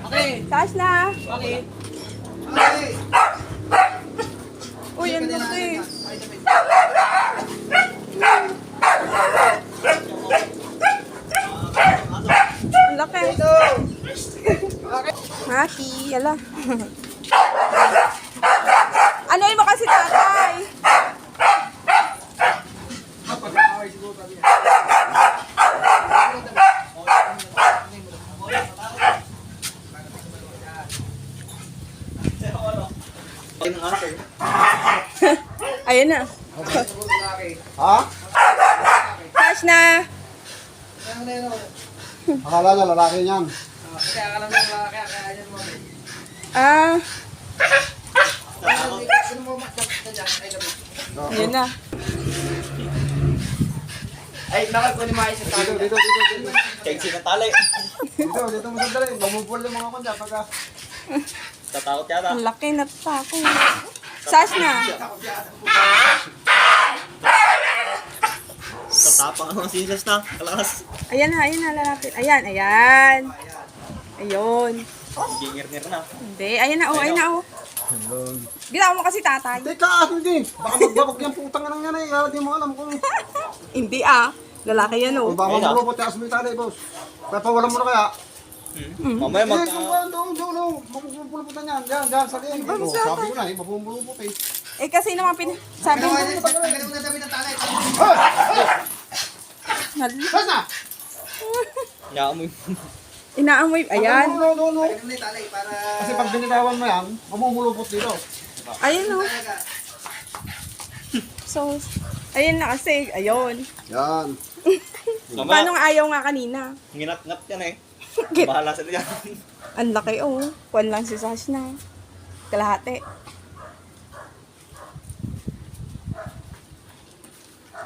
Okay. Taas na. Okay. Uy, ang laki. Ang laki. Maki, ala. Ano mo kasi tatay? Ayun na. Ha? Taas na. Akala niya lalaki niyan. Kaya akala mo yung lalaki, kaya yan mo. Ah, ayun na. Ay, bakit ko ni Maya sa Dito, dito, dito, dito. Kaya sinatali. Dito, dito mo sandali. Mamupul yung mga kanya pagka... Tatakot yata. Ang laki na tako. Taas na. Tatapang ang sinas na. Kalakas. Ayan na, lalapit. Ayan, ayan. Ayun. Gingir-ngir na. Hindi, ayan na, oh, ayan na, oh. Ginawa mo kasi tatay. Teka, hindi. Baka magbabag yung putang nga yan eh. Hindi mo alam kung... Hindi ah. Lalaki yan, oh. Kung baka magbubo, tias mo yung tali, boss. Kaya pawalan mo na kaya. Mamaya mag... Hindi, kung wala doon, doon. Mapupuluputan yan. Diyan, sa liyan. Oh, sabi ko na eh, mapupuluput eh. Eh, kasi naman sabi mo. Tanggalin mo na damit ng talay. Saan na? Naamoy. Inaamoy, ayan. No, no, no. Tanggalin mo na yung talay para... Kasi pag binitawan mo yan, mamumulupot dito. Ayun, oh. So, ayun na kasi, ayun. Yan. Paano nga ayaw nga kanina? Nginat-ngat yan eh. Git. Bahala sila yan. Ang laki, oh. Kuwan lang si Sash na. Kalahati.